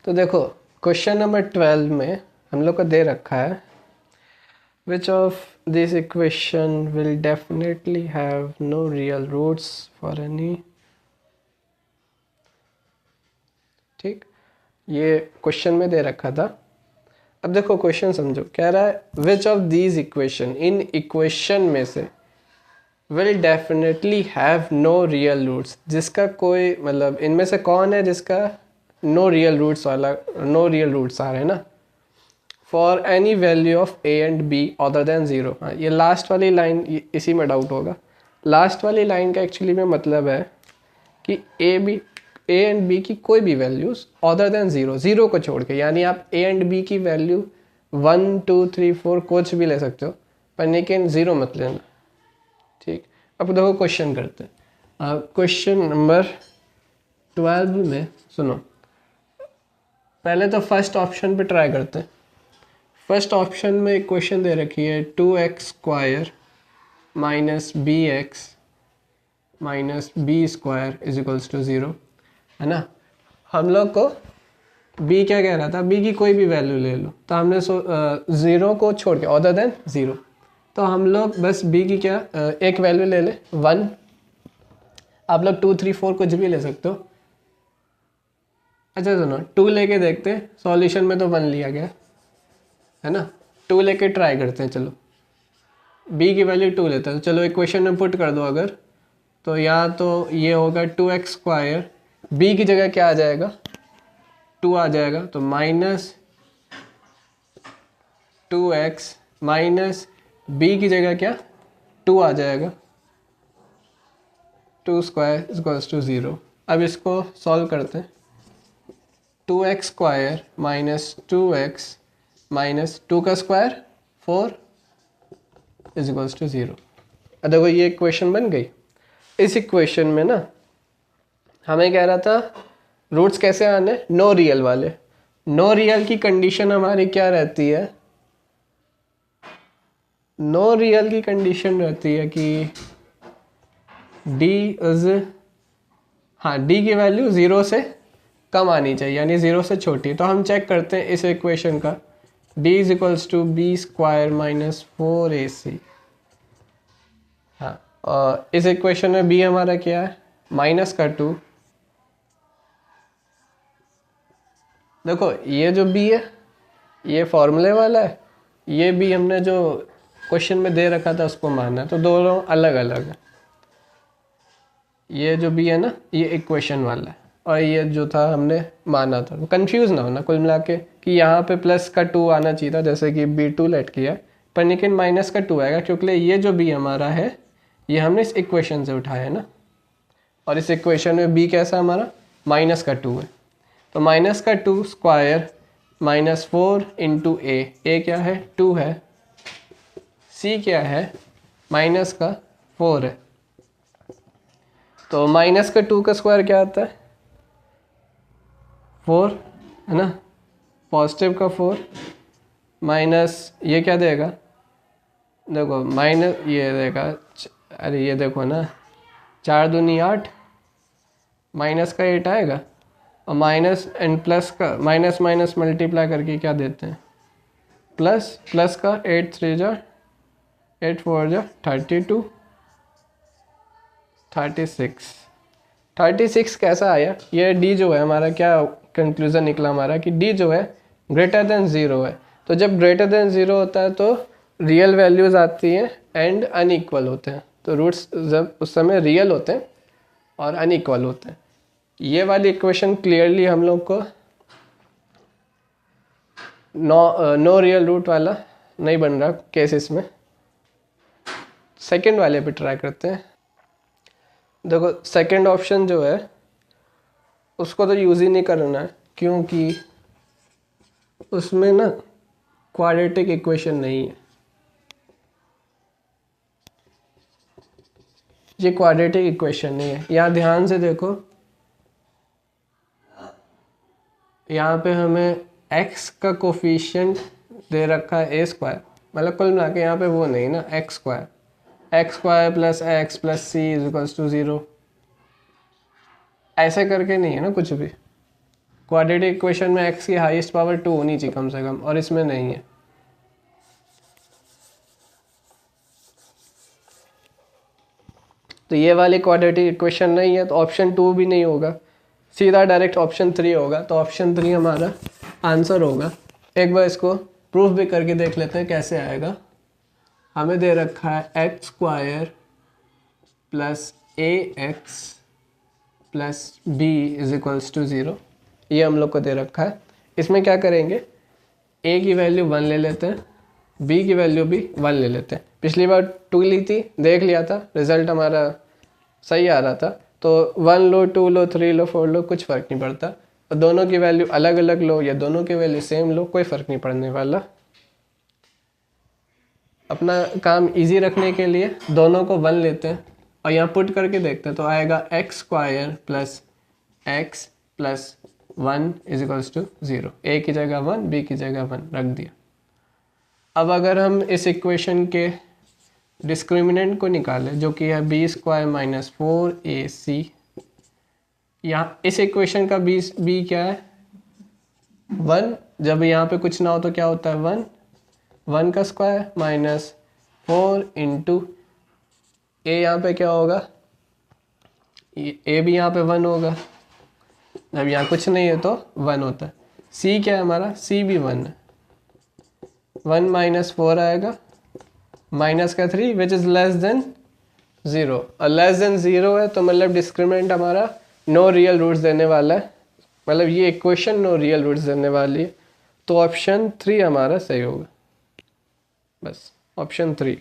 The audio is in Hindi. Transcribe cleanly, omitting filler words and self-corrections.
तो देखो क्वेश्चन नंबर 12 में हम लोग को दे रखा है which of this equation will definitely have no real roots for any. ठीक, ये क्वेश्चन में दे रखा था। अब देखो क्वेश्चन समझो, कह रहा है विच ऑफ दीज इक्वेशन, इन इक्वेशन में से will definitely have no real roots, जिसका कोई मतलब इनमें से कौन है जिसका नो रियल रूट्स वाला, नो रियल रूट्स आ रहे हैं ना, for any value of A and B other than zero. हाँ, ये लास्ट वाली लाइन इसी में डाउट होगा। लास्ट वाली लाइन का एक्चुअली में मतलब है कि ए एंड बी की कोई भी values other than zero, zero को छोड़ के, यानी आप ए एंड बी की वैल्यू 1 2 3 4 कुछ भी ले सकते हो, पर लेकिन ज़ीरो मत लेना। ठीक, अब देखो क्वेश्चन करते हैं। क्वेश्चन नंबर 12 में सुनो, पहले तो फर्स्ट ऑप्शन पे ट्राई करते हैं। फर्स्ट ऑप्शन में एक क्वेश्चन दे रखी है 2x² minus B X minus B square is equals to 0, है ना। हम लोग को b क्या कह रहा था, b की कोई भी वैल्यू ले लो, तो हमने 0 को छोड़ के अदर देन 0, तो हम लोग बस b की क्या एक वैल्यू ले ले 1। आप लोग 2 3 4 कुछ भी ले सकते हो। अच्छा सुनो, 2 लेके देखते हैं, सॉल्यूशन में तो 1 लिया गया है ना, 2 लेके ट्राई करते हैं। चलो b की वैल्यू 2 लेते हैं, तो चलो इक्वेशन में पुट कर दो अगर, तो या तो ये होगा 2x², b की जगह क्या आ जाएगा 2 आ जाएगा, तो माइनस 2x माइनस b की जगह क्या 2 आ जाएगा, 2² इक्वल्स टू 0। अब इसको सॉल्व करते हैं। 2x² माइनस 2x माइनस 2 का स्क्वायर 4 इज इक्वल्स टू 0। अब देखो ये इक्वेशन बन गई। इस इक्वेशन में ना हमें कह रहा था रूट्स कैसे आने, नो रियल वाले। नो रियल की कंडीशन हमारी क्या रहती है, नो रियल की कंडीशन रहती है कि d इज, हाँ d की वैल्यू 0 से कम आनी चाहिए, यानी 0 से छोटी। तो हम चेक करते हैं इस इक्वेशन का, d is equals to b² minus 4ac। हाँ, और इस इक्वेशन में b हमारा क्या है माइनस का 2। देखो ये जो b है ये फॉर्मूले वाला है, ये भी हमने जो क्वेश्चन में दे रखा था उसको मानना है, तो दोनों अलग अलग है। ये जो b है ना ये इक्वेशन वाला है, और ये जो था हमने माना था। तो कंफ्यूज ना होना कुल मिला के कि यहाँ पे प्लस का 2 आना चाहिए था, जैसे कि b2 लेट किया है, पर लेकिन माइनस का 2 आएगा, क्योंकि ये जो b हमारा है ये हमने इस इक्वेशन से उठाया है ना, और इस इक्वेशन में b कैसा हमारा माइनस का 2 है। तो माइनस का 2 स्क्वायर माइनस 4 इंटू ए क्या है 2 है, c क्या है माइनस का 4 है। तो माइनस का 2 का स्क्वायर क्या आता है 4, है ना, पॉजिटिव का 4 माइनस ये क्या देगा, देखो माइनस ये देगा, अरे ये देखो ना 4 दूनी 8, माइनस का 8 आएगा, और माइनस एंड प्लस का माइनस माइनस मल्टीप्लाई करके क्या देते हैं प्लस, प्लस का 8 3 जा 8 4 जा 32 36 कैसा आया, ये d जो है हमारा क्या कंक्लूजन निकला हमारा कि d जो है ग्रेटर देन 0 है। तो जब ग्रेटर देन 0 होता है तो रियल वैल्यूज आती हैं एंड अनइक्वल होते हैं, तो रूट्स जब उस समय रियल होते हैं और अनइक्वल होते हैं। ये वाली इक्वेशन क्लियरली हम लोग को नो रियल रूट वाला नहीं बन रहा केसेस में। सेकंड वाले पे ट्राई करते हैं। देखो सेकंड ऑप्शन जो है उसको तो यूज़ ही नहीं करना है, क्योंकि उसमें ना क्वाड्रेटिक इक्वेशन नहीं है। ये क्वाड्रेटिक इक्वेशन नहीं है। यहाँ ध्यान से देखो, यहाँ पे हमें x का कोफिशिएंट दे रखा है a स्क्वायर, मतलब कुल मिला के यहाँ पे वो नहीं ना x² plus x plus c is equals to 0, ऐसे करके नहीं है ना कुछ भी। क्वाड्रेटिक इक्वेशन में x की हाईएस्ट पावर 2 होनी चाहिए कम से कम, और इसमें नहीं है। तो ये वाली क्वाड्रेटिक इक्वेशन नहीं है, तो ऑप्शन 2 भी नहीं होगा, सीधा डायरेक्ट ऑप्शन 3 होगा। तो ऑप्शन 3 हमारा आंसर होगा। एक बार इसको प्रूफ भी करके देख लेते हैं कैसे आएगा। हमें दे रखा है x square plus a x plus b is equals to 0, ये हम लोग को दे रखा है। इसमें क्या करेंगे, ए की वैल्यू 1 ले लेते हैं, बी की वैल्यू भी 1 ले लेते हैं। पिछली बार 2 ली थी, देख लिया था, रिजल्ट हमारा सही आ रहा था। तो 1 लो, 2 लो, 3 लो, 4 लो, कुछ फ़र्क नहीं पड़ता। और दोनों की वैल्यू अलग अलग लो या दोनों की वैल्यू सेम लो, कोई फ़र्क नहीं पड़ने वाला। अपना काम इजी रखने के लिए दोनों को 1 लेते हैं और यहाँ पुट करके देखते हैं। तो आएगा x square plus x plus 1 is equals to 0। A की जगह 1, बी की जगह 1 रख दिया। अब अगर हम इस इक्वेशन के डिस्क्रिमिनेंट को निकालें, जो कि है बी स्क्वायर माइनस 4ac, यहाँ इस इक्वेशन का बी क्या है 1, जब यहाँ पे कुछ ना हो तो क्या होता है 1, 1 का स्क्वायर माइनस 4 इंटू ए, यहाँ पे क्या होगा, ए भी यहाँ पे 1 होगा, जब यहाँ कुछ नहीं है तो 1 होता है। सी क्या है हमारा, सी भी 1 है, 1 माइनस 4 आएगा, माइनस का 3 विच इज़ लेस देन 0, और लेस देन 0 है तो मतलब डिस्क्रिमिनेंट हमारा नो रियल रूट्स देने वाला है, मतलब ये इक्वेशन नो रियल रूट्स देने वाली है। तो ऑप्शन 3 हमारा सही होगा, बस ऑप्शन 3।